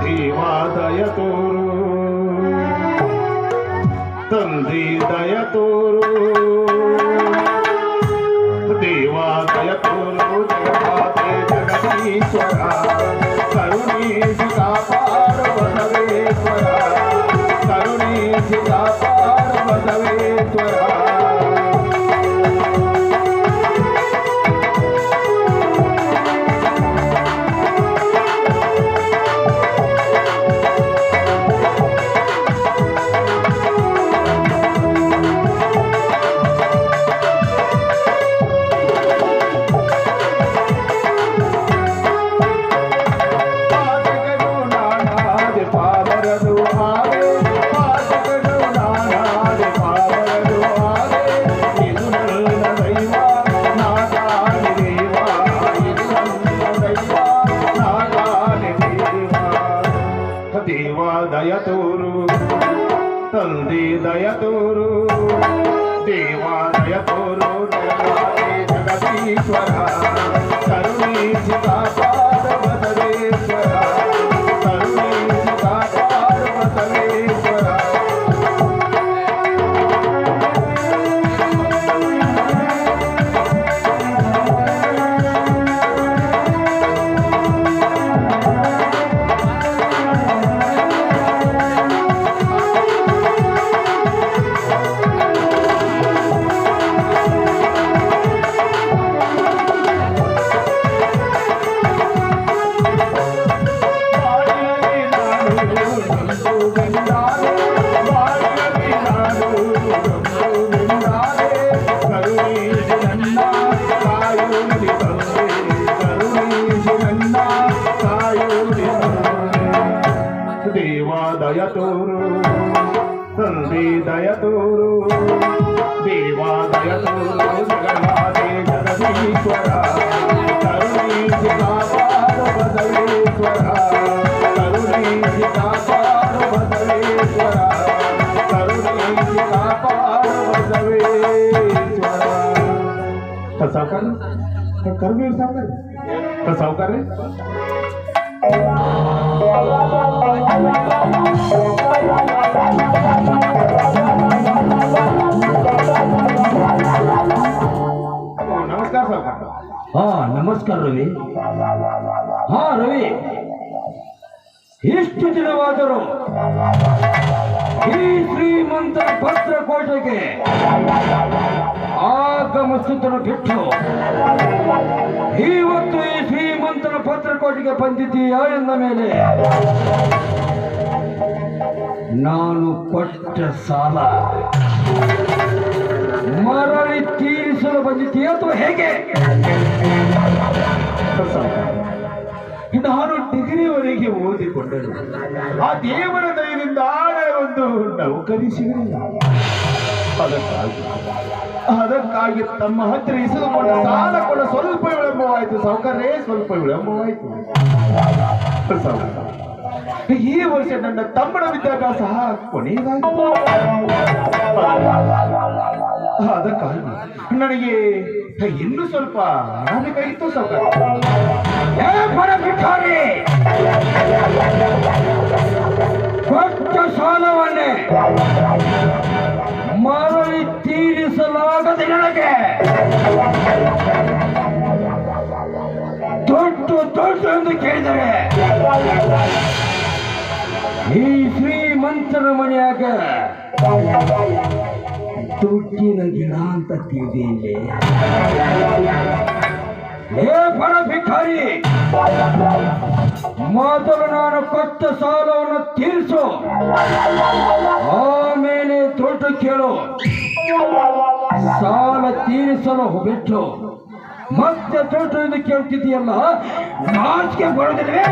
ದೇವಾದಯ ತೋರು ತಂದೆ ದಯ ತೋರು ದೇವಾದಯ ತೋರು ಜಗದಾತೆ ಜಗದೀಶ್ವರ ಕರುಣೀಸಿ ಕಾಪಾಡ ಬಸವೇಶ್ವರ ಕರುಣೀಸಿ ಕಾಪಾಡ ಬಸವೇಶ್ವರ ದಯ ತೋರು ತಂದೆ ದಯ ತೋರು ದೇವಾ ದಯ ತೋರು ಜಗದೀಶ್ವರ ಕರುಣೀಸಿ ಕಾಪಾಡ ಬಸವೇಶ್ವರ ಕರುಣೀಸಿ ಕಾಪಾಡ ಬಸವೇಶ್ವರ ದೇವಾ ದಯ ತೋರು ತಂದೆ ದಯ ತೋರು ದೇವಾ ದಯ ತೋರು ಜಗನ್ನಾಥೆ ಜಗದೀಶ್ವರ ಕರುಣೀಸಿ ಕಾಪಾಡ ಬಸವೇಶ್ವರ ಕರುಣೀಸಿ ಕಾಪಾಡ ಬಸವೇಶ್ವರ ಕರುಣೀಸಿ ಕಾಪಾಡ ಬಸವೇಶ್ವರ ಸಾವುಕಾರ ಕರ್ಮೀರ್ ಸಾವುಕಾರ ಸಾವುಕಾರ ನಮಸ್ಕಾರ ಸಾವುಕಾರ. ಹಾ ನಮಸ್ಕಾರ ರವಿ. ಹಾ ರವಿ, ಇಷ್ಟು ದಿನವಾದರೂ ಈ ಶ್ರೀಮಂತರ ಪತ್ರಕೋಟೆಗೆ ಆಗಮಿಸುವುದನ್ನು ಬಿಟ್ಟು ಇವತ್ತು ಈ ಶ್ರೀಮಂತರ ಪತ್ರಕೋಟೆಗೆ ಬಂದಿದ್ದೀಯಾ ಎಂದ ಮೇಲೆ ನಾನು ಕೊಟ್ಟ ಸಾಲ ಮರಳಿ ತೀರಿಸಲು ಬಂದಿದ್ದೀಯಾ ಅಥವಾ ಹೇಗೆ? ನಾನು ಡಿಗ್ರಿವರೆಗೆ ಓದಿಕೊಂಡರು. ಆ ದೇವರ ದಯದಿಂದ ಒಂದು ನೌಕರಿ ಸಿಗಲಿಲ್ಲ. ಅದಕ್ಕಾಗಿ ತಮ್ಮ ಹತ್ತಿರ ಇಸಿದುಕೊಂಡ ಸಾಲ ಕೂಡ ಸ್ವಲ್ಪ ವಿಳಂಬವಾಯಿತು ಸಾವುಕಾರೇ, ಸ್ವಲ್ಪ ವಿಳಂಬವಾಯಿತು. ಈ ವರ್ಷ ನನ್ನ ತಮ್ಮನ ವಿದ್ಯಾಭ್ಯಾಸ ಕೊನೆಯದಾಯಿತು. ಅದಕ್ಕಾಗಿ ನನಗೆ ಇನ್ನೂ ಸ್ವಲ್ಪ ಹಣ ಬೇಕಾಗಿತ್ತು ಸಾವುಕಾರ. ಕೊಟ್ಟ ಸಾಲವನ್ನೇ ಮರಳಿ ತೀರಿಸಲಾಗದೆ ನನಗೆ ದೊಡ್ಡ ಎಂದು ಕೇಳಿದರೆ ಈ ಶ್ರೀಮಂತರ ಮನೆಯಾಗ ದುಡ್ಡಿನ ಗಿಡ ಅಂತ ತಿಳಿದಿಲ್ಲ. ಹೇ ಬಡ ಭಿಕಾರಿ, ಮೊದಲು ನಾನು ಕೊಟ್ಟ ಸಾಲವನ್ನು ತೀರಿಸು, ಆಮೇಲೆ ದೊಡ್ಡ ಕೇಳು. ಸಾಲ ತೀರಿಸಲು ಬಿಟ್ಟು ಮತ್ತೆ ದೊಡ್ಡ ಕೇಳ್ತಿದ್ದೀಯಲ್ಲ, ನಾಚಿಕೆ ಬರೋದಿಲ್ವೇ?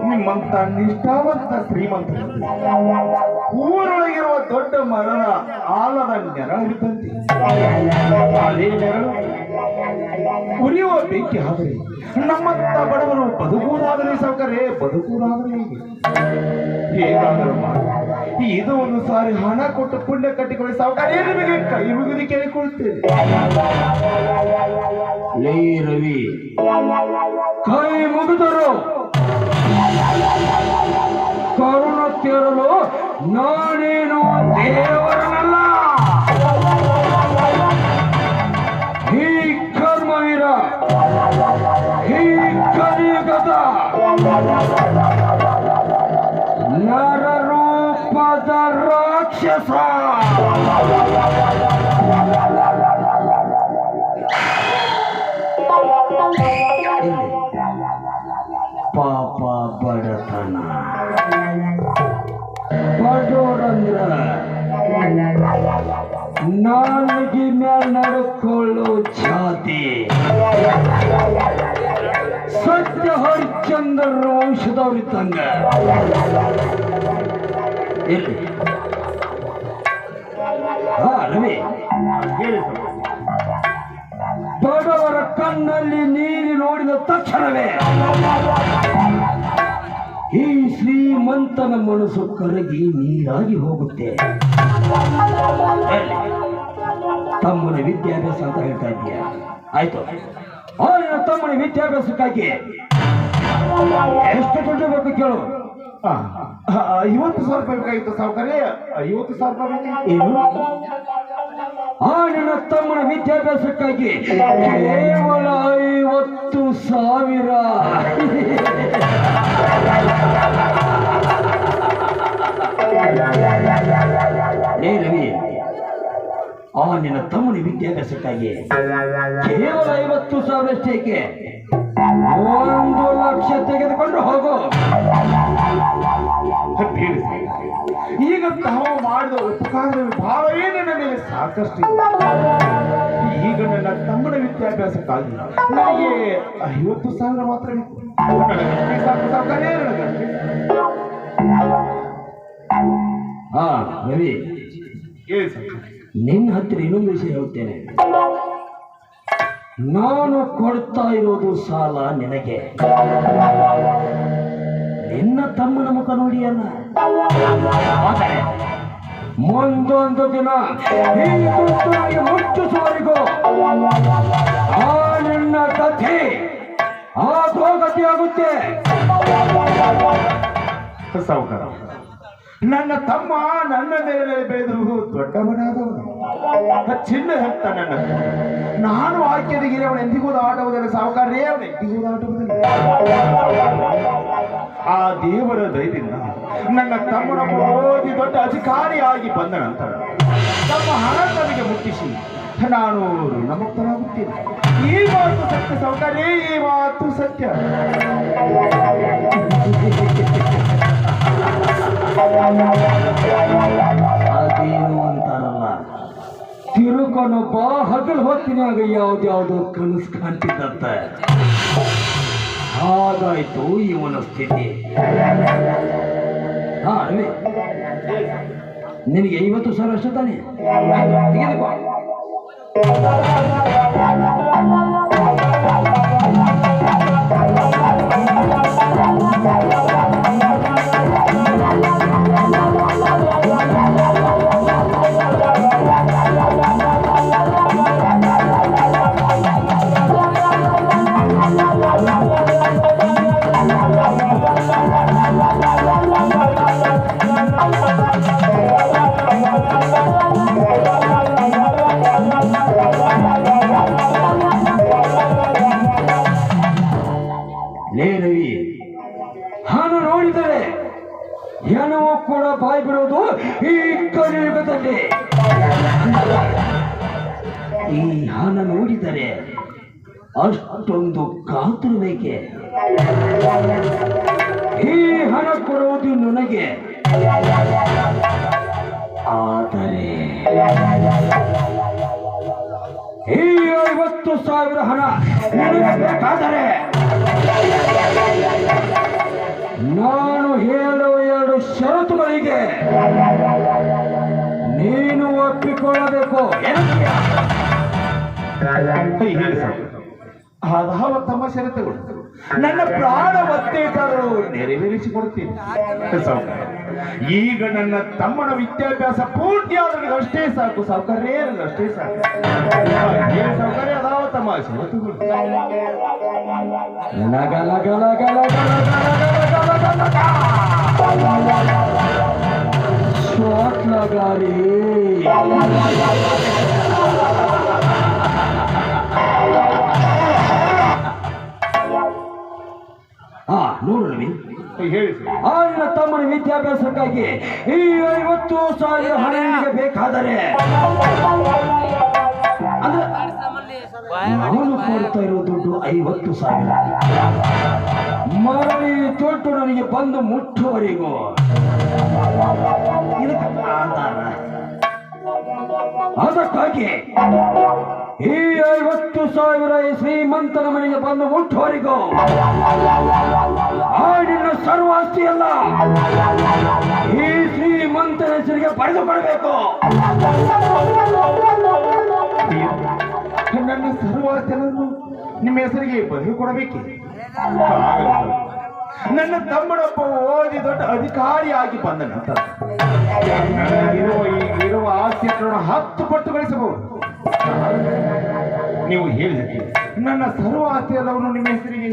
ನಿಮ್ಮಂತ ನಿಷ್ಠಾವಂತ ಶ್ರೀಮಂತ ಊರೊಳಗಿರುವ ದೊಡ್ಡ ಮರದ ಆಲದ ನೆರಳಿದ್ದಂತೆ ಅದೇ ನೆರಳು ಉರಿಯುವ ಬೆಂಕಿ ಆದರೆ ನಮ್ಮಂತ ಬಡವರು ಬದುಕುವುದಾದರೆ ಸಾವುಕಾರೇ, ಬದುಕುವುದಾದರೆ ಹೇಗಾದರೂ ಮಾಡಿ ಇದು ಒಂದು ಸಾರಿ ಹಣ ಕೊಟ್ಟು ಪುಣ್ಯ ಕಟ್ಟಿಕೊಳ್ಳಿ ಸಾವುಕಾರೇ ನಿಮಗೆ ಕೈ ಮುಗಿದು ಕೇಳಿಕೊಳ್ತೇನೆ. ಲೇ ರವಿ, ಕೈ ಮುಗಿದರು ಕರುಣ ತೀರಲು ನಾನೇನು ದೇವರನಲ್ಲ. ಈ ಕರ್ಮವೀರ, ಈ ಕಲಿಯುಗದ ನರರೂಪದ ರಾಕ್ಷಸ. ಪಾಪ ಬಡತನ, ಬಡೋರಂದ್ರ ನಾಲ್ಗಿ ಮ್ಯಾಲ್ ನಡ್ಕೊಳ್ಳೋ ಜಾತಿ. ಸತ್ಯ ಹರಿಶ್ಚಂದ್ರ ವಂಶದವ್ರಿದ್ದಂಗ ಇರ್ಲಿ. ರವಿ, ಬಡವರ ಕಣ್ಣಲ್ಲಿ ನೀರು ನೋಡಿದ ತಕ್ಷಣವೇ ಈ ಶ್ರೀಮಂತನ ಮನಸ್ಸು ಕರಗಿ ನೀರಾಗಿ ಹೋಗುತ್ತೆ. ತಮ್ಮನ ವಿದ್ಯಾಭ್ಯಾಸ ಅಂತ ಹೇಳ್ತಾ ಇದೀಯ, ಆಯ್ತು. ಅವನ ತಮ್ಮನ ವಿದ್ಯಾಭ್ಯಾಸಕ್ಕಾಗಿ ಎಷ್ಟು ದುಡ್ಡು ಬೇಕು ಕೇಳು. 50,000 ರೂಪಾಯಿ ಬೇಕಾಗಿತ್ತು ಸಾವುಕಾರೇ. 50,000 ರೂಪಾಯಿ ಏನು? ಆ ನಿನ್ನ ತಮ್ಮನ ವಿದ್ಯಾಭ್ಯಾಸಕ್ಕಾಗಿ ಕೇವಲ 50,000. ಏ ರವಿ, ಆ ನಿನ್ನ ತಮ್ಮನ ವಿದ್ಯಾಭ್ಯಾಸಕ್ಕಾಗಿ ಕೇವಲ 50,000 ಅಷ್ಟೇಕೆ? 1 ಲಕ್ಷ ತೆಗೆದುಕೊಂಡು ಹೋಗು. ಈಗ ತಾವು ಮಾಡಿದ ಉಪಕಾರದ ಭಾವವೇ ನನ್ನ ಮೇಲೆ ಸಾಕಷ್ಟು ಇದೆ. ಈಗ ನನ್ನ ತಮ್ಮನ ವಿದ್ಯಾಭ್ಯಾಸಕ್ಕಾಗಿ ನನಗೆ 50,000 ಮಾತ್ರ ಬೇಕು. ನನಗಷ್ಟೇ ಸಾಕು ಸಾವುಕಾರೇ, ನನಗಷ್ಟೇ. ಹಾ ರವಿ, ಹೇಳಿ ಸಾವುಕಾರೇ. ನಿನ್ನ ಹತ್ತಿರ ಇನ್ನೊಂದು ವಿಷಯ ಹೇಳ್ತೇನೆ. ನಾನು ಕೊಡ್ತಾ ಇರೋದು ಸಾಲ ನಿನಗೆ. ನಿನ್ನ ತಮ್ಮನ ಮುಖ ನೋಡಿಯಲ್ಲ, ಆದರೆ ಮುಂದೊಂದು ದಿನ ಈ ದುಡ್ಡು ಮುಚ್ಚಿಸುವವರೆಗೂ ಆ ನಿನ್ನ ಕಥೆ ಅಧೋಗತಿ ಆಗುತ್ತೆ. ಸಾವುಕಾರ, ನನ್ನ ತಮ್ಮ ನನ್ನ ಮೇಲೆ ಬೆಳೆದು ದೊಡ್ಡವನಾದವನು, ಚಿನ್ನ ಹೆತ್ತ ನನ್ನ. ನಾನು ಆಕೆದಿಗೆ ಅವನು ಎಂದಿಗೂ ಆಟವುದಿಲ್ಲ ಸಾವುಕಾರೇ, ಅವನು ಎಂದಿಗೂ ಆಟವುದಿಲ್ಲ. ಆ ದೇವರ ದಯದಿಂದ ನನ್ನ ತಮ್ಮನ ಓದಿ ದೊಡ್ಡ ಅಧಿಕಾರಿಯಾಗಿ ಬಂದ ನಂತರ ತಮ್ಮ ಹಣ ನನಗೆ ಮುಟ್ಟಿಸಿ ನಾನು ಋಣಮುಕ್ತನಾಗುತ್ತೇನೆ. ಈ ಮಾತು ಸತ್ಯ ಸಾವುಕಾರೇ, ಈ ಮಾತು ಸತ್ಯ. ಅದೇನು ಅಂತಾರಲ್ಲ, ತಿರುಕೊನೊಬ್ಬ ಹಗಲು ಹೊತ್ತಿನಾಗ ಯಾವ್ದ್ಯಾವ್ದು ಕನಸು ಕಾಣ್ತಿದ್ದಂತ. ಹಾಗಾಯ್ತು ಇವನ ಸ್ಥಿತಿ. ಹಾ ರವಿ, ನಿನಗೆ 50,000 ಅಷ್ಟೇ ತಾನೆ? ತೆಗೆದುಕೋ. ಲೇ ರವಿ, ಹಣ ನೋಡಿದರೆ ಏನವೋ ಕೂಡ ಬಾಯಿ ಬಿಡೋದು ಈ ಕಲಿಯುಗದಲ್ಲಿ. ಈ ಹಣ ನೋಡಿದರೆ ಅಷ್ಟೊಂದು ಕಾತುರ ಬೇಕೆ? ಈ ಹಣ ಕೊಡುವುದು ನನಗೆ, ಆದರೆ ಈ 50,000 ಹಣ ನಿನಗೆ ಬೇಕಾದರೆ ನಾನು ಹೇಳುವ 2 ಷರತ್ತುಗಳಿಗೆ ನೀನು ಒಪ್ಪಿಕೊಳ್ಳಬೇಕು. ಅದಾವ ತಮ್ಮ ಷರತ್ತುಗಳು ನನ್ನ ಪ್ರಾಣ ಒತ್ತೇಟಾದರೂ ನೆರವೇರಿಸಿಕೊಡ್ತೀನಿ ಸಾವುಕಾರ. ಈಗ ನನ್ನ ತಮ್ಮನ ವಿದ್ಯಾಭ್ಯಾಸ ಪೂರ್ತಿ ಆದ್ರೆ ಅಷ್ಟೇ ಸಾಕು ಸೌಕರ್ಯ ಅಷ್ಟೇ ಸಾಕು ಏನ್ ಸೌಕರ್ಯ ಅದಾವ ತಮ್ಮ ಷರತ್ತುಗಳು ಲಗ ಲಗ ಲಗ ಲಗ ಲಗ ಲಗ ಲಗ ಶಾಟ್ ಲಗಾರಿ ನೋಡು ರವಿ, ಹೇಳಿ ಸರ್. ನಿನ್ನ ತಮ್ಮನ ವಿದ್ಯಾಭ್ಯಾಸಕ್ಕಾಗಿ ಈ 50,000 ಹಣ ನಿನಗೆ ಬೇಕಾದರೆ ಅಂದ್ರೆ ನಾನು ಕೊಡ್ತಾ ಇರೋ ದುಡ್ಡು 50,000 ಮರಳಿ ದುಡ್ಡು ನನಗೆ ಬಂದು ಮುಟ್ಟುವರೆಗೂ ಇದಕ್ಕೆ ಆಧಾರ. ಅದಕ್ಕಾಗಿ ಈ 50,000 ಈ ಶ್ರೀಮಂತನ ಮನೆಗೆ ಬಂದು ಮುಟ್ಟುವರೆಗೂ ನಿನ್ನ ಸರ್ವಾಸ್ತಿ ಅಲ್ಲ ಈ ಶ್ರೀಮಂತನ ಹೆಸರಿಗೆ ಪಡೆದುಕೊಳ್ಬೇಕು. ನನ್ನ ಸರ್ವಾಸ್ತಿಯನ್ನು ನಿಮ್ಮ ಹೆಸರಿಗೆ ಬರೆದು ಕೊಡಬೇಕೆ? ನನ್ನ ತಮ್ಮನೊಬ್ಬ ಓದಿ ದೊಡ್ಡ ಅಧಿಕಾರಿಯಾಗಿ ಬಂದ ನಂತರ ಈಗಿರುವ ಆಸ್ತಿಯನ್ನು 10 ಪಟ್ಟು ಗಳಿಸಬಹುದು. ನೀವು ಹೇಳಿದಕ್ಕೆ ನನ್ನ ಸರ್ವ ಆಸ್ತಿಯಲ್ಲವನ್ನು ನಿಮ್ಮ ಹೆಸರಿಗೆ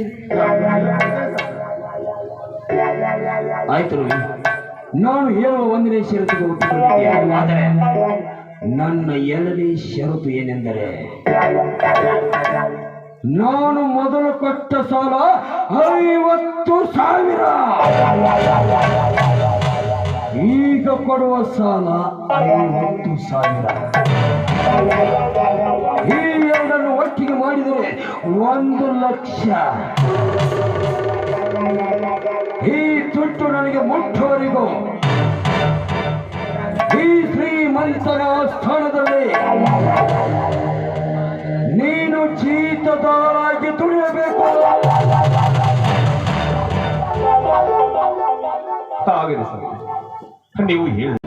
ಆಯ್ತು ರವಿ, ನಾನು ಹೇಳುವ 1ನೇ ಷರತ್ತಿಗೆ ಒಪ್ಪಿಕೊಂಡಿದ್ದೇನೆ. ಆದರೆ ನನ್ನ 2ನೇ ಷರತ್ತು ಏನೆಂದರೆ ನಾನು ಮೊದಲು ಕೊಟ್ಟ ಸಾಲ 50,000, ಈಗ ಕೊಡುವ ಸಾಲ 50,000. ಈ ಎರಡನ್ನು ಒಟ್ಟಿಗೆ ಮಾಡಿದರೆ 1,00,000. ಈ ದುಡ್ಡು ನನಗೆ ಮುಟ್ಟುವರೆಗೂ ಈ ಶ್ರೀಮಂತರ ಸ್ಥಾನದಲ್ಲಿ ನೀನು ಜೀತದಾರಾಗಿ ದುಡಿಯಬೇಕು. ಆಗಿದೆ ಸರ್, ನೀವು ಹೇಳಿ